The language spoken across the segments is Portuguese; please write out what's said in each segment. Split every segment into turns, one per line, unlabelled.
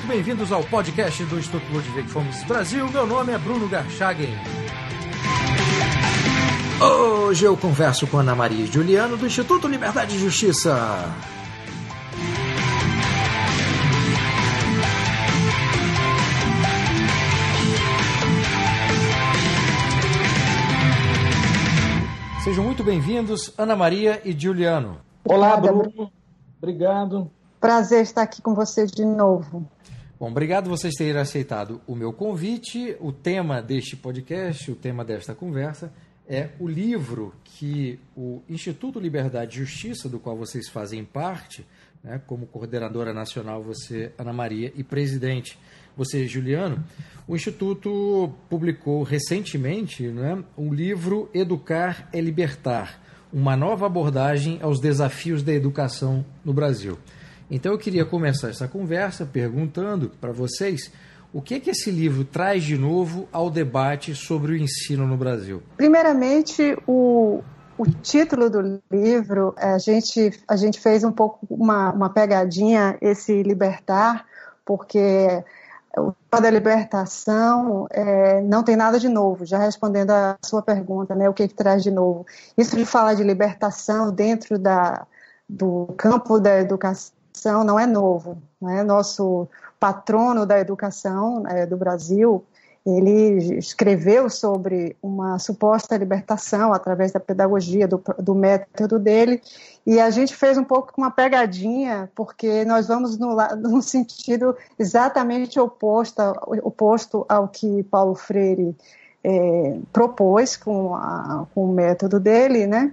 bem-vindos ao podcast do Instituto Ludwig Fomes Brasil. Meu nome é Bruno Garchagen. Hoje eu converso com Ana Maria e Juliano do Instituto Liberdade e Justiça. Sejam muito bem-vindos, Ana Maria e Juliano.
Olá, Bruno. Obrigado.
Prazer estar aqui com você de novo.
Bom, obrigado vocês terem aceitado o meu convite. O tema deste podcast, o tema desta conversa, é o livro que o Instituto Liberdade e Justiça, do qual vocês fazem parte, né, como coordenadora nacional, você, Ana Maria, e presidente, você, Juliano, o Instituto publicou recentemente, né, um livro Educar é Libertar, uma nova abordagem aos desafios da educação no Brasil. Então eu queria começar essa conversa perguntando para vocês o que esse livro traz de novo ao debate sobre o ensino no Brasil.
Primeiramente, o título do livro, a gente fez um pouco uma pegadinha, esse libertar, porque o tema da libertação não tem nada de novo, já respondendo a sua pergunta, né, o que traz de novo. Isso de falar de libertação dentro do campo da educação não é novo, né? Nosso patrono da educação do Brasil, ele escreveu sobre uma suposta libertação através da pedagogia, do método dele, e a gente fez um pouco uma pegadinha, porque nós vamos no sentido exatamente oposto ao que Paulo Freire propôs com o método dele, né?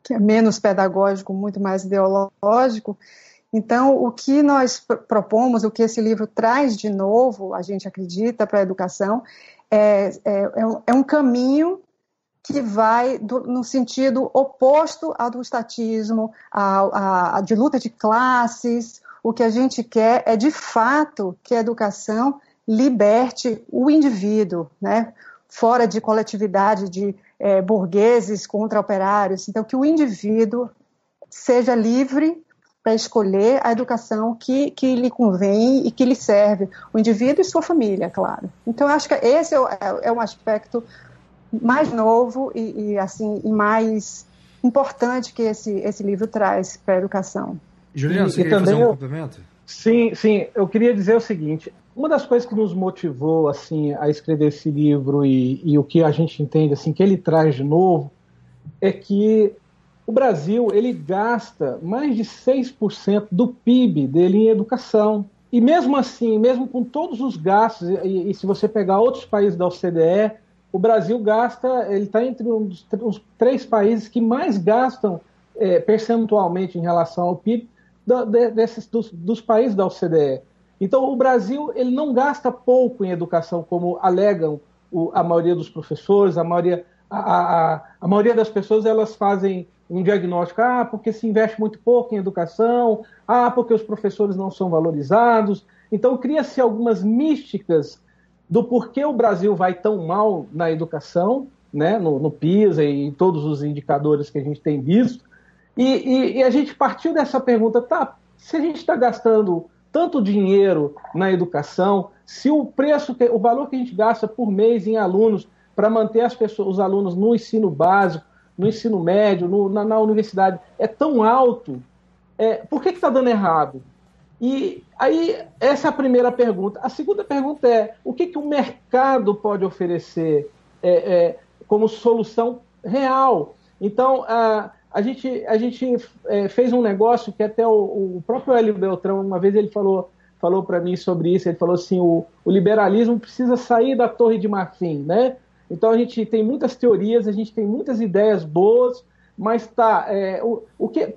Que é menos pedagógico, muito mais ideológico. Então, o que nós propomos, o que esse livro traz de novo, a gente acredita, para a educação, é um caminho que vai no sentido oposto ao do estatismo, de luta de classes. O que a gente quer é, de fato, que a educação liberte o indivíduo, né? Fora de coletividade de burgueses contra operários. Então, que o indivíduo seja livre para escolher a educação que lhe convém e que lhe serve, o indivíduo e sua família, claro. Então, eu acho que esse é um aspecto mais novo e mais importante que esse livro traz para a educação.
Juliano, você queria fazer um complemento?
Sim, eu queria dizer o seguinte, uma das coisas que nos motivou assim, a escrever esse livro e o que a gente entende assim, que ele traz de novo, é que o Brasil, ele gasta mais de 6% do PIB dele em educação. E mesmo assim, mesmo com todos os gastos, e se você pegar outros países da OCDE, o Brasil gasta, ele está entre os 3 países que mais gastam percentualmente em relação ao PIB dos países da OCDE. Então, o Brasil, ele não gasta pouco em educação, como alegam a maioria dos professores, a maioria das pessoas, elas fazem um diagnóstico, porque se investe muito pouco em educação, porque os professores não são valorizados. Então, cria-se algumas místicas do porquê o Brasil vai tão mal na educação, né, no PISA e em todos os indicadores que a gente tem visto. E a gente partiu dessa pergunta, se a gente está gastando tanto dinheiro na educação, se o valor que a gente gasta por mês em alunos para manter os alunos no ensino básico, no ensino médio, na universidade, é tão alto, por que está dando errado? E aí, essa é a primeira pergunta. A segunda pergunta é, o que o mercado pode oferecer como solução real? Então, a gente fez um negócio que até o próprio Hélio Beltrão, uma vez ele falou para mim sobre isso, ele falou assim, o liberalismo precisa sair da Torre de Marfim, né? Então a gente tem muitas teorias, a gente tem muitas ideias boas, mas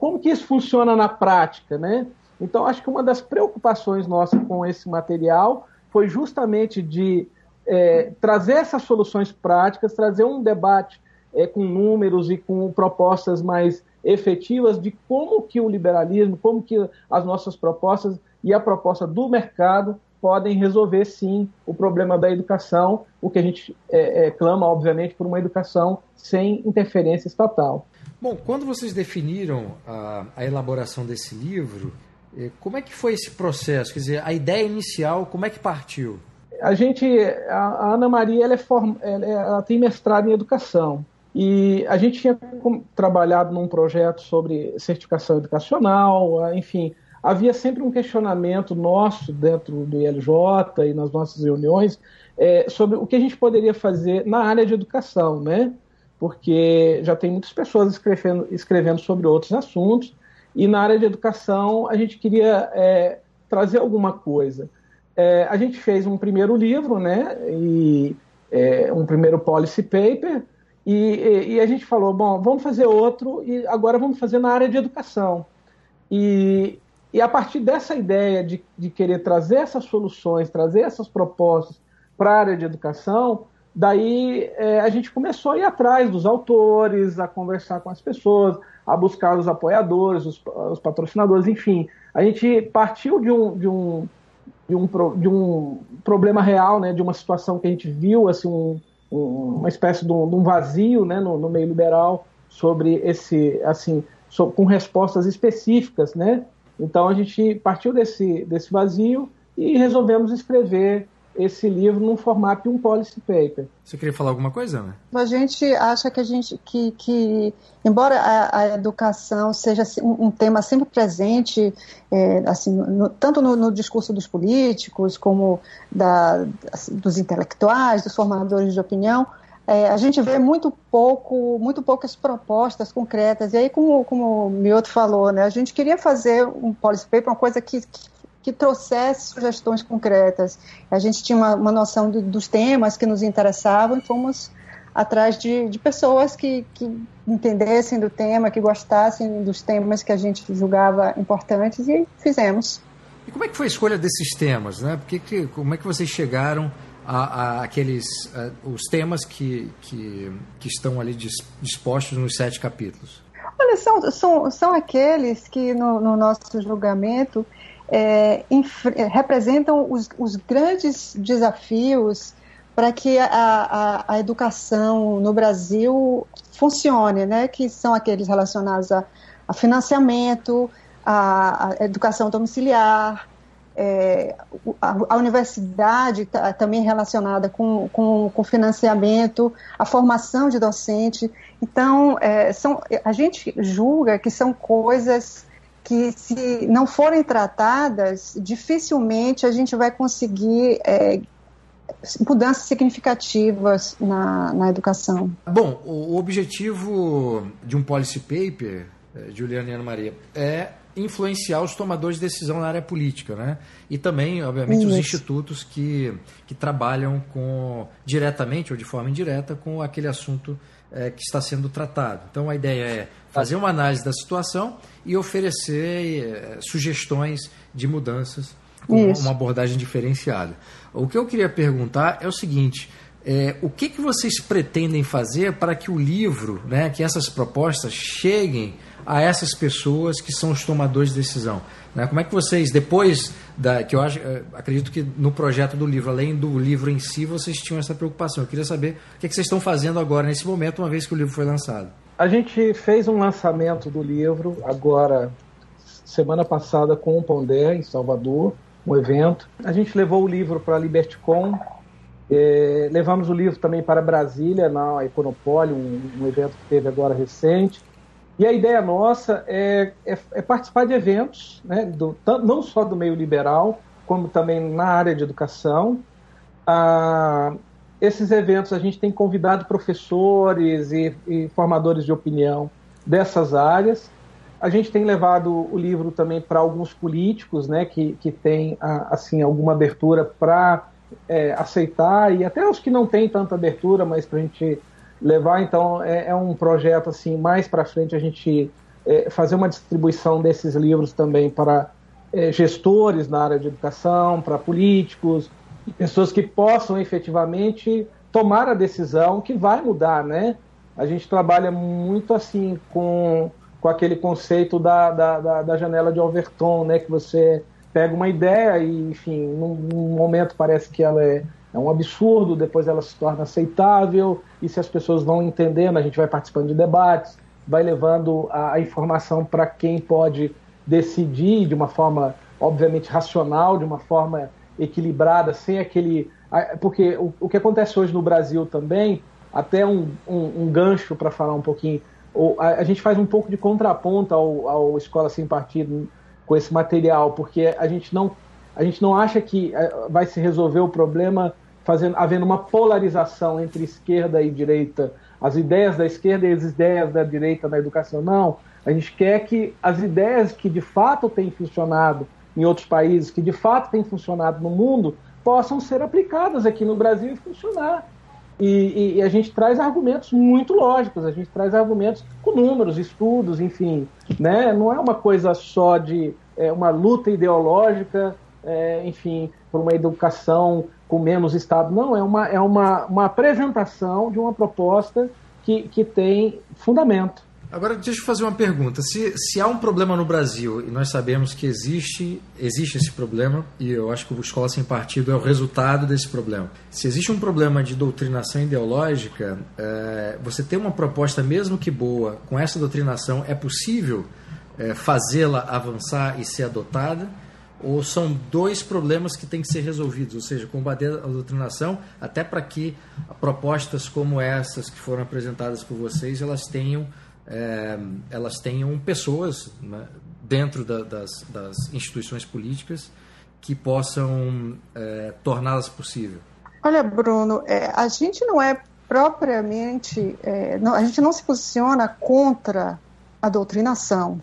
como que isso funciona na prática, né? Então acho que uma das preocupações nossas com esse material foi justamente de trazer essas soluções práticas, trazer um debate com números e com propostas mais efetivas de como que o liberalismo, como que as nossas propostas e a proposta do mercado podem resolver, sim, o problema da educação, o que a gente clama, obviamente, por uma educação sem interferência estatal.
Bom, quando vocês definiram a elaboração desse livro, Como é que foi esse processo? Quer dizer, a ideia inicial, como é que partiu?
A Ana Maria ela tem mestrado em educação. E a gente tinha trabalhado num projeto sobre certificação educacional, enfim, havia sempre um questionamento nosso dentro do ILJ e nas nossas reuniões sobre o que a gente poderia fazer na área de educação, né? Porque já tem muitas pessoas escrevendo sobre outros assuntos, e na área de educação a gente queria trazer alguma coisa. A gente fez um primeiro livro, né? Um primeiro policy paper, e a gente falou, bom, vamos fazer outro, e agora vamos fazer na área de educação. E a partir dessa ideia de querer trazer essas soluções, trazer essas propostas para a área de educação, daí a gente começou a ir atrás dos autores, a conversar com as pessoas, a buscar os apoiadores, os patrocinadores, enfim. A gente partiu de um problema real, né, de uma situação que a gente viu, assim, uma espécie de um vazio, né, no meio liberal sobre com respostas específicas, né? Então a gente partiu desse vazio e resolvemos escrever esse livro num formato de um policy paper.
Você queria falar alguma coisa, Ana?
A gente acha que embora a educação seja um tema sempre presente, tanto no discurso dos políticos, como dos intelectuais, dos formadores de opinião, a gente vê muito poucas propostas concretas. E aí, como o Mioto falou, né, a gente queria fazer um policy paper, uma coisa que trouxesse sugestões concretas. A gente tinha uma noção dos temas que nos interessavam e fomos atrás de pessoas que entendessem do tema, que gostassem dos temas que a gente julgava importantes, e fizemos.
E como é que foi a escolha desses temas, né? Como é que vocês chegaram os temas que estão ali dispostos nos 7 capítulos?
Olha, são aqueles que no nosso julgamento representam os grandes desafios para que a educação no Brasil funcione, né? Que são aqueles relacionados a financiamento, a educação domiciliar, a universidade também relacionada com financiamento, a formação de docente. Então, a gente julga que são coisas que, se não forem tratadas, dificilmente a gente vai conseguir mudanças significativas na educação.
Bom, o objetivo de um policy paper, Juliana e Ana Maria, é influenciar os tomadores de decisão na área política, né? E também, obviamente, os institutos que trabalham diretamente ou de forma indireta com aquele assunto que está sendo tratado. Então, a ideia é fazer uma análise da situação e oferecer sugestões de mudanças com uma abordagem diferenciada. O que eu queria perguntar é o seguinte: o que vocês pretendem fazer para que o livro, né, que essas propostas cheguem a essas pessoas que são os tomadores de decisão? Né? Como é que vocês, depois que eu acredito que no projeto do livro, além do livro em si, vocês tinham essa preocupação. Eu queria saber o que vocês estão fazendo agora, nesse momento, uma vez que o livro foi lançado.
A gente fez um lançamento do livro agora, semana passada, com o Pondé, em Salvador, um evento. A gente levou o livro para a LibertyCon, levamos o livro também para Brasília, na Econopoli, um evento que teve agora recente. E a ideia nossa é participar de eventos, né, não só do meio liberal, como também na área de educação. Esses eventos a gente tem convidado professores e formadores de opinião dessas áreas. A gente tem levado o livro também para alguns políticos, né, que têm assim, alguma abertura para aceitar, e até os que não têm tanta abertura, mas para a gente levar. Então é um projeto assim, mais para frente a gente fazer uma distribuição desses livros também para gestores na área de educação, para políticos, pessoas que possam efetivamente tomar a decisão que vai mudar, né? A gente trabalha muito assim com aquele conceito da janela de Overton, né? Que você pega uma ideia e, enfim, num momento parece que ela é um absurdo, depois ela se torna aceitável, e se as pessoas vão entendendo, a gente vai participando de debates, vai levando a informação para quem pode decidir de uma forma, obviamente, racional, de uma forma equilibrada, sem aquele... Porque o que acontece hoje no Brasil também, até um gancho para falar um pouquinho, a gente faz um pouco de contraponto ao Escola Sem Partido com esse material, porque a gente não acha que vai se resolver o problema havendo uma polarização entre esquerda e direita, as ideias da esquerda e as ideias da direita na educação. Não, a gente quer que as ideias que de fato têm funcionado em outros países, que de fato têm funcionado no mundo, possam ser aplicadas aqui no Brasil e funcionar. E a gente traz argumentos muito lógicos, a gente traz argumentos com números, estudos, enfim, né? Não é uma coisa só de uma luta ideológica, enfim, por uma educação com menos Estado. Não, é uma apresentação de uma proposta que tem fundamento.
Agora, deixa eu fazer uma pergunta. Se há um problema no Brasil, e nós sabemos que existe esse problema, e eu acho que o Escola Sem Partido é o resultado desse problema. Se existe um problema de doutrinação ideológica, você tem uma proposta, mesmo que boa, com essa doutrinação, é possível fazê-la avançar e ser adotada? Ou são dois problemas que têm que ser resolvidos, ou seja, combater a doutrinação, até para que propostas como essas que foram apresentadas por vocês, elas tenham pessoas, né, dentro das instituições políticas que possam torná-las possível?
Olha, Bruno, a gente não é propriamente, a gente não se posiciona contra a doutrinação.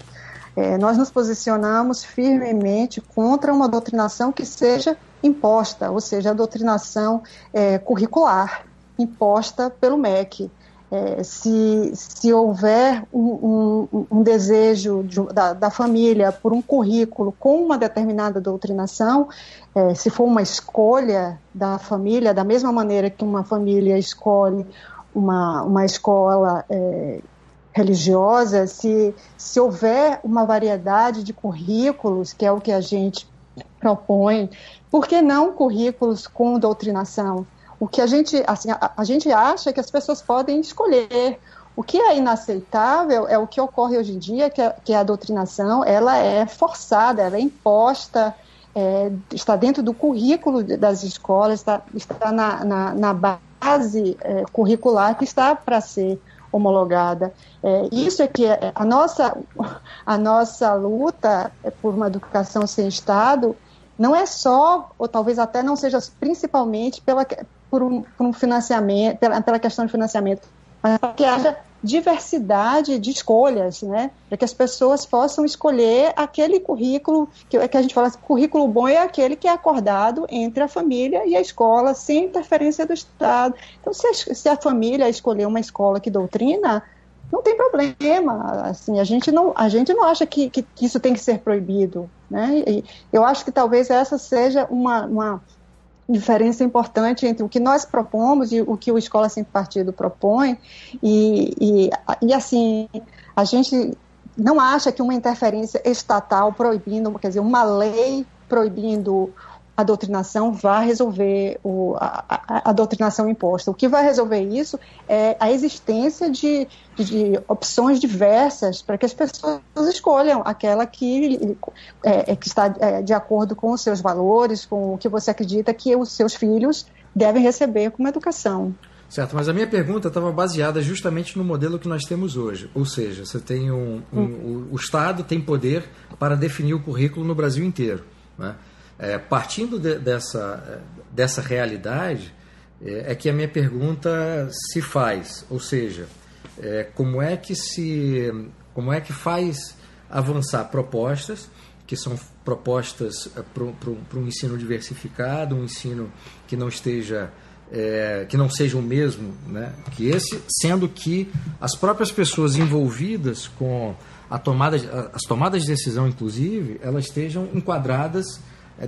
Nós nos posicionamos firmemente contra uma doutrinação que seja imposta, ou seja, a doutrinação curricular imposta pelo MEC. Se houver um desejo da família por um currículo com uma determinada doutrinação, se for uma escolha da família, da mesma maneira que uma família escolhe uma escola religiosa, se houver uma variedade de currículos, que é o que a gente propõe, por que não currículos com doutrinação? O que a gente acha que as pessoas podem escolher. O que é inaceitável é o que ocorre hoje em dia, que a doutrinação ela é forçada, ela é imposta, está dentro do currículo das escolas, está na base curricular que está para ser homologada. Isso é que a nossa luta por uma educação sem Estado não é só, ou talvez até não seja principalmente por um financiamento, pela questão de financiamento, mas para que haja diversidade de escolhas, né? Para que as pessoas possam escolher aquele currículo, que a gente fala, currículo bom é aquele que é acordado entre a família e a escola, sem interferência do Estado. Então, se a família escolher uma escola que doutrina, não tem problema. Assim, a gente não acha que isso tem que ser proibido, né? E eu acho que talvez essa seja uma diferença importante entre o que nós propomos e o que o Escola Sem Partido propõe, e assim, a gente não acha que uma interferência estatal proibindo, quer dizer, uma lei proibindo a doutrinação vai resolver a doutrinação imposta. O que vai resolver isso é a existência de opções diversas para que as pessoas escolham aquela que está de acordo com os seus valores, com o que você acredita que os seus filhos devem receber como educação.
Certo, mas a minha pergunta estava baseada justamente no modelo que nós temos hoje. Ou seja, você tem o Estado tem poder para definir o currículo no Brasil inteiro, né? Partindo dessa realidade, é que a minha pergunta se faz, ou seja, como é que faz avançar propostas que são propostas para um ensino diversificado, um ensino que não esteja que não seja o mesmo, né, que esse, sendo que as próprias pessoas envolvidas com as tomadas de decisão, inclusive, elas estejam enquadradas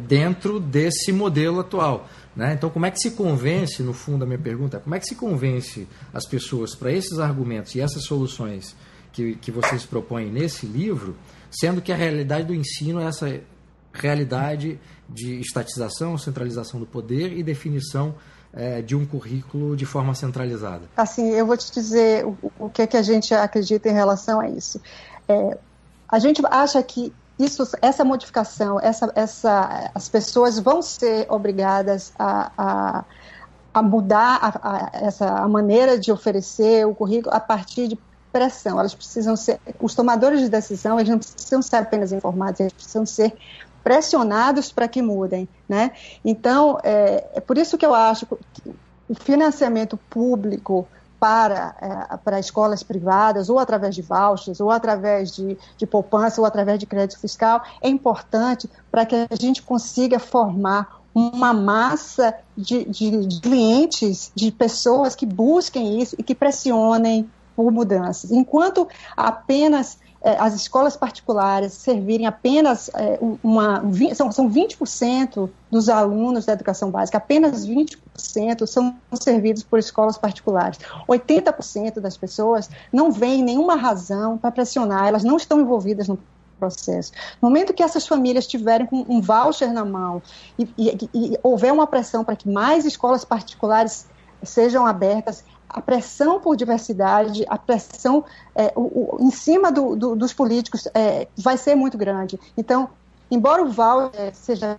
dentro desse modelo atual, né? Então, como é que se convence, no fundo, a minha pergunta é como é que se convence as pessoas para esses argumentos e essas soluções que vocês propõem nesse livro, sendo que a realidade do ensino é essa realidade de estatização, centralização do poder e definição de um currículo de forma centralizada?
Assim, eu vou te dizer o que a gente acredita em relação a isso. A gente acha que essa modificação, as pessoas vão ser obrigadas a mudar a maneira de oferecer o currículo a partir de pressão. Elas precisam ser, os tomadores de decisão, eles não precisam ser apenas informados, eles precisam ser pressionados para que mudem, né? Então, é por isso que eu acho que o financiamento público para escolas privadas, ou através de vouchers, ou através de poupança, ou através de crédito fiscal, é importante para que a gente consiga formar uma massa de clientes, de pessoas que busquem isso e que pressionem por mudanças. Enquanto apenas as escolas particulares servirem apenas são 20% dos alunos da educação básica, apenas 20% são servidos por escolas particulares. 80% das pessoas não veem nenhuma razão para pressionar, elas não estão envolvidas no processo. No momento que essas famílias tiverem com um voucher na mão e houver uma pressão para que mais escolas particulares sejam abertas, a pressão por diversidade, a pressão em cima dos políticos vai ser muito grande. Então, embora o voucher seja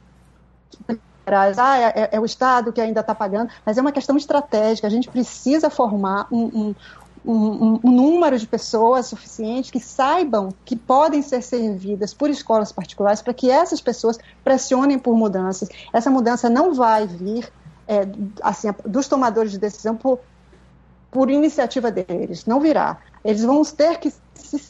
o Estado que ainda está pagando, mas é uma questão estratégica. A gente precisa formar um número de pessoas suficiente que saibam que podem ser servidas por escolas particulares para que essas pessoas pressionem por mudanças. Essa mudança não vai vir dos tomadores de decisão por iniciativa deles, não virá. Eles vão ter que ser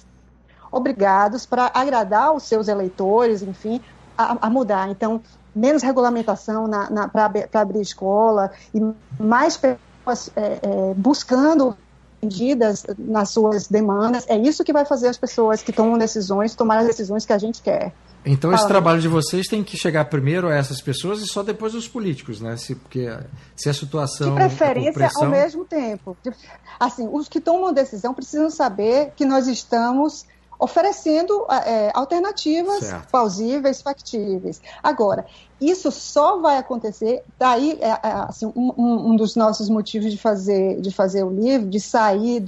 obrigados para agradar os seus eleitores, enfim, a mudar. Então, menos regulamentação para abrir escola e mais pessoas buscando medidas nas suas demandas. É isso que vai fazer as pessoas que tomam decisões tomar as decisões que a gente quer.
Então esse trabalho de vocês tem que chegar primeiro a essas pessoas e só depois aos políticos, né? Porque se a situação...
De preferência ao mesmo tempo. Assim, os que tomam decisão precisam saber que nós estamos oferecendo alternativas plausíveis, factíveis. Agora, isso só vai acontecer, daí assim, um dos nossos motivos de fazer o livro, de sair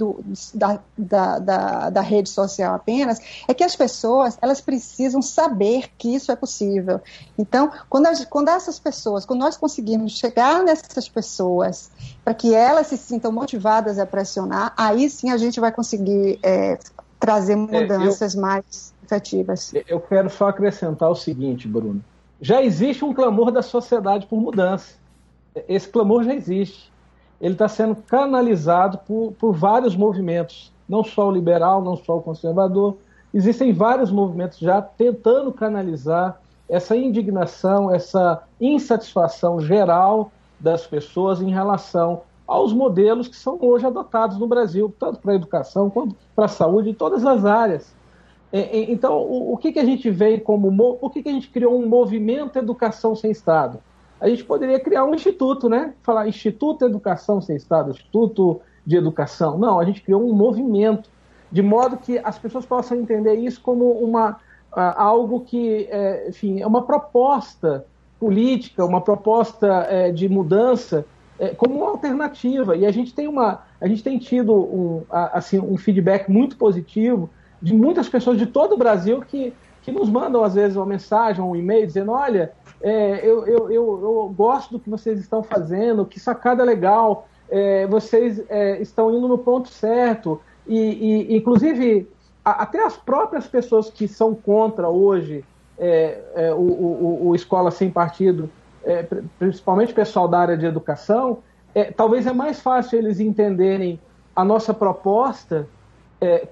da rede social apenas, é que as pessoas, elas precisam saber que isso é possível. Então, quando nós conseguirmos chegar nessas pessoas, para que elas se sintam motivadas a pressionar, aí sim a gente vai conseguir trazer mudanças mais efetivas.
Eu quero só acrescentar o seguinte, Bruno. Já existe um clamor da sociedade por mudança. Esse clamor já existe. Ele está sendo canalizado por vários movimentos, não só o liberal, não só o conservador. Existem vários movimentos já tentando canalizar essa indignação, essa insatisfação geral das pessoas em relação aos modelos que são hoje adotados no Brasil, tanto para a educação quanto para a saúde, em todas as áreas. Então, o que a gente vê como... Por que a gente criou um movimento Educação Sem Estado? A gente poderia criar um instituto, né? Falar Instituto Educação Sem Estado, Instituto de Educação. Não, a gente criou um movimento, de modo que as pessoas possam entender isso como algo que, enfim, é uma proposta política, uma proposta de mudança, como uma alternativa. E a gente tem tido um feedback muito positivo de muitas pessoas de todo o Brasil que nos mandam, às vezes, uma mensagem, um e-mail, dizendo: olha, eu gosto do que vocês estão fazendo, que sacada legal, vocês estão indo no ponto certo. E inclusive, até as próprias pessoas que são contra hoje o Escola Sem Partido, principalmente o pessoal da área de educação, talvez é mais fácil eles entenderem a nossa proposta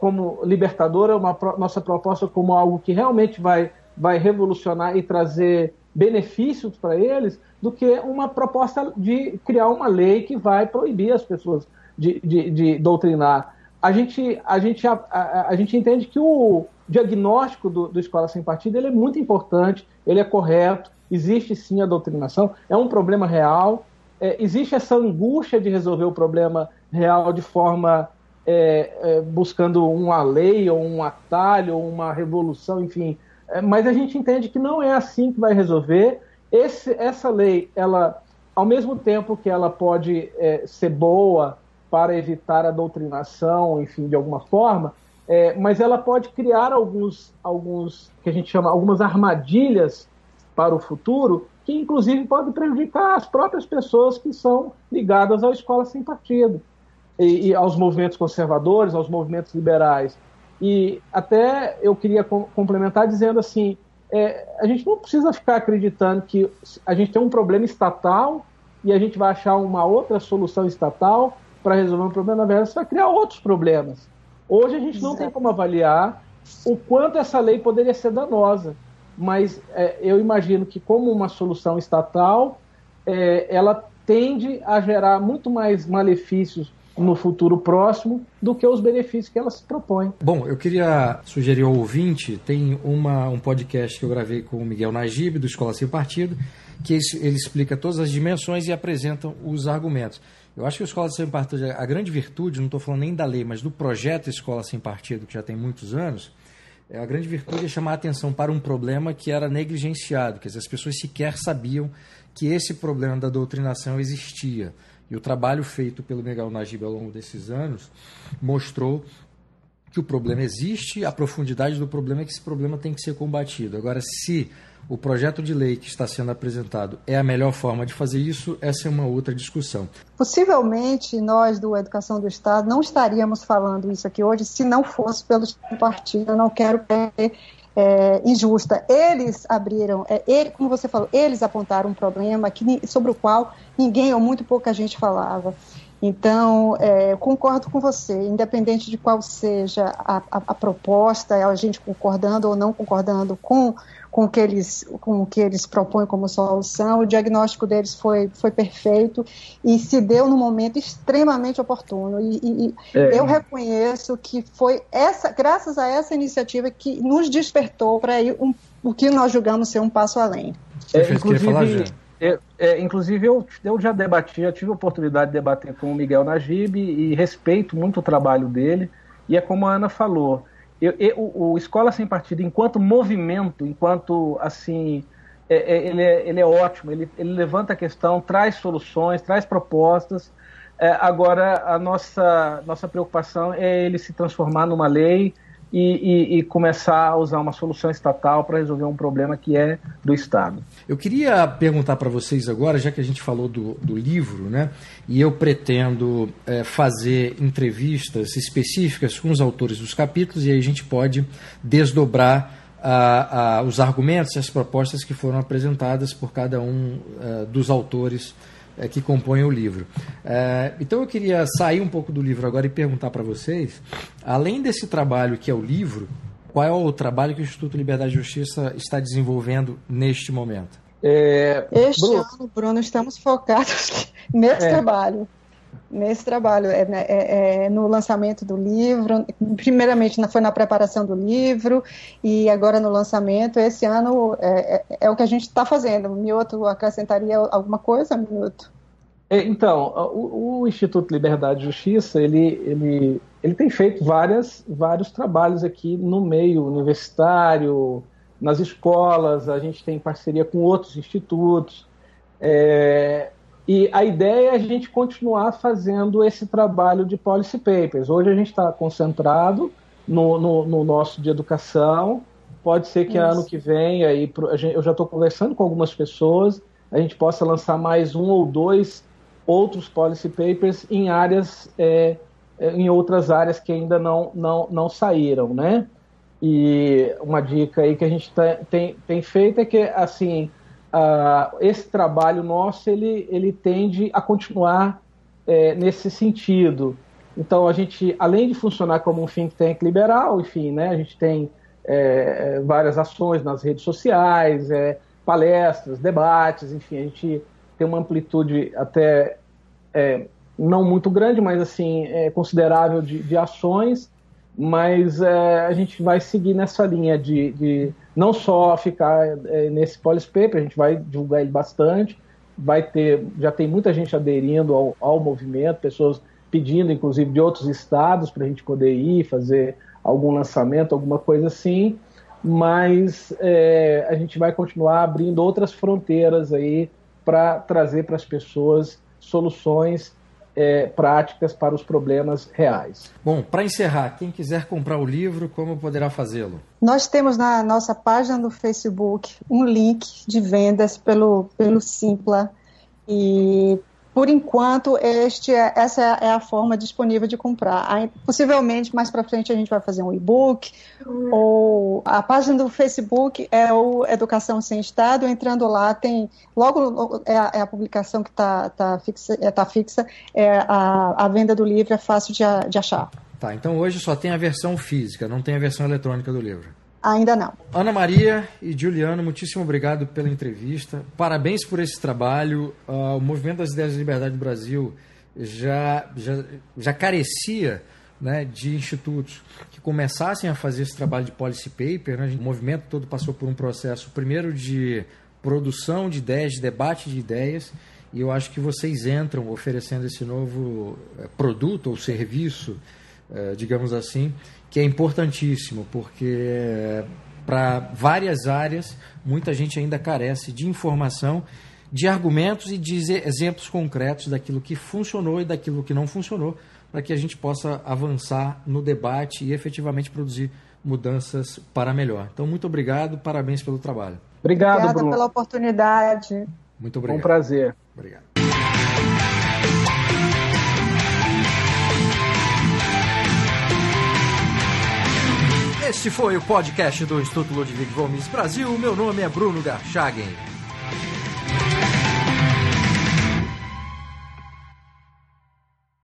como libertadora, nossa proposta como algo que realmente vai revolucionar e trazer benefícios para eles, do que uma proposta de criar uma lei que vai proibir as pessoas de doutrinar. A gente entende que o diagnóstico do Escola Sem Partido ele é muito importante, ele é correto, existe sim a doutrinação, é um problema real, existe essa angústia de resolver o problema real de forma buscando uma lei ou um atalho ou uma revolução, enfim, mas a gente entende que não é assim que vai resolver. Essa lei, ela, ao mesmo tempo que ela pode ser boa para evitar a doutrinação, enfim, de alguma forma, mas ela pode criar alguns que a gente chama algumas armadilhas para o futuro, que inclusive podem prejudicar as próprias pessoas que são ligadas à escola sem partido e aos movimentos conservadores, aos movimentos liberais. E até eu queria complementar dizendo assim, a gente não precisa ficar acreditando que a gente tem um problema estatal e a gente vai achar uma outra solução estatal para resolver um problema. Na verdade, você vai criar outros problemas. Hoje a gente não tem como avaliar o quanto essa lei poderia ser danosa, mas eu imagino que como uma solução estatal, ela tende a gerar muito mais malefícios no futuro próximo do que os benefícios que ela se propõe.
Bom, eu queria sugerir ao ouvinte, tem um podcast que eu gravei com o Miguel Najib, do Escola Sem Partido, que ele explica todas as dimensões e apresenta os argumentos. Eu acho que a Escola Sem Partido, a grande virtude, não estou falando nem da lei, mas do projeto Escola Sem Partido, que já tem muitos anos, a grande virtude é chamar a atenção para um problema que era negligenciado, quer dizer, as pessoas sequer sabiam que esse problema da doutrinação existia. E o trabalho feito pelo Miguel Najib ao longo desses anos mostrou que o problema existe, a profundidade do problema é que esse problema tem que ser combatido. Agora, se o projeto de lei que está sendo apresentado é a melhor forma de fazer isso, essa é uma outra discussão.
Possivelmente, nós do Educação do Estado não estaríamos falando isso aqui hoje se não fosse pelo partido. Eu não quero ser injusta. Eles abriram, como você falou, eles apontaram um problema sobre o qual ninguém ou muito pouca gente falava. Então, concordo com você, independente de qual seja a proposta, a gente concordando ou não concordando com o que eles propõem como solução, o diagnóstico deles foi perfeito e se deu num momento extremamente oportuno. Eu reconheço que foi graças a essa iniciativa que nos despertou para ir o que nós julgamos ser um passo além.
Inclusive, eu já tive a oportunidade de debater com o Miguel Najib e respeito muito o trabalho dele. E é como a Ana falou, o Escola Sem Partido, enquanto movimento, enquanto assim, ele é ótimo, ele levanta a questão, traz soluções, traz propostas. Agora, a nossa preocupação é ele se transformar numa lei e começar a usar uma solução estatal para resolver um problema que é do Estado.
Eu queria perguntar para vocês agora, já que a gente falou do livro, né, e eu pretendo fazer entrevistas específicas com os autores dos capítulos, e aí a gente pode desdobrar os argumentos e as propostas que foram apresentadas por cada um dos autores que compõem o livro. Então eu queria sair um pouco do livro agora e perguntar para vocês, além desse trabalho que é o livro, qual é o trabalho que o Instituto Liberdade e Justiça está desenvolvendo neste momento?
Ano, Bruno, estamos focados nesse trabalho. No lançamento do livro, primeiramente foi na preparação do livro e agora no lançamento. Esse ano é o que a gente está fazendo. Mioto acrescentaria alguma coisa, Mioto?
Então, o Instituto Liberdade e Justiça, ele tem feito vários trabalhos aqui no meio universitário, nas escolas, a gente tem parceria com outros institutos, e a ideia é a gente continuar fazendo esse trabalho de policy papers. Hoje a gente está concentrado no nosso de educação, pode ser que ano que vem, eu já estou conversando com algumas pessoas, a gente possa lançar mais um ou dois outros policy papers em áreas, em outras áreas que ainda não saíram, né? E uma dica aí que a gente tem feito é que, assim, esse trabalho nosso, ele tende a continuar nesse sentido. Então, a gente, além de funcionar como um think tank liberal, enfim, né, a gente tem várias ações nas redes sociais, palestras, debates, enfim, a gente tem uma amplitude até não muito grande, mas assim, considerável de ações, mas a gente vai seguir nessa linha de não só ficar nesse policy paper, a gente vai divulgar ele bastante, já tem muita gente aderindo ao movimento, pessoas pedindo, inclusive, de outros estados para a gente poder ir fazer algum lançamento, alguma coisa assim, mas a gente vai continuar abrindo outras fronteiras aí para trazer para as pessoas soluções práticas para os problemas reais.
Bom, para encerrar, quem quiser comprar o livro, como poderá fazê-lo?
Nós temos na nossa página do Facebook um link de vendas pelo Simpla e, por enquanto, essa é a forma disponível de comprar. Aí, possivelmente, mais para frente, a gente vai fazer um e-book, ou a página do Facebook é o Educação Sem Estado. Entrando lá, tem logo a publicação que está fixa, a venda do livro é fácil de achar.
Tá, então hoje só tem a versão física, não tem a versão eletrônica do livro.
Ainda não.
Ana Maria e Juliano, muitíssimo obrigado pela entrevista. Parabéns por esse trabalho. O Movimento das Ideias de Liberdade do Brasil já carecia, né, de institutos que começassem a fazer esse trabalho de policy paper. Né? O movimento todo passou por um processo, primeiro, de produção de ideias, de debate de ideias, e eu acho que vocês entram oferecendo esse novo produto ou serviço, digamos assim, que é importantíssimo, porque para várias áreas muita gente ainda carece de informação, de argumentos e de exemplos concretos daquilo que funcionou e daquilo que não funcionou, para que a gente possa avançar no debate e efetivamente produzir mudanças para melhor. Então, muito obrigado, parabéns pelo trabalho.
Obrigado, Bruno.
Obrigada pela oportunidade.
Muito obrigado.
Foi um prazer.
Obrigado. Este foi o podcast do Instituto Ludwig von Mises Brasil. Meu nome é Bruno Garchagen.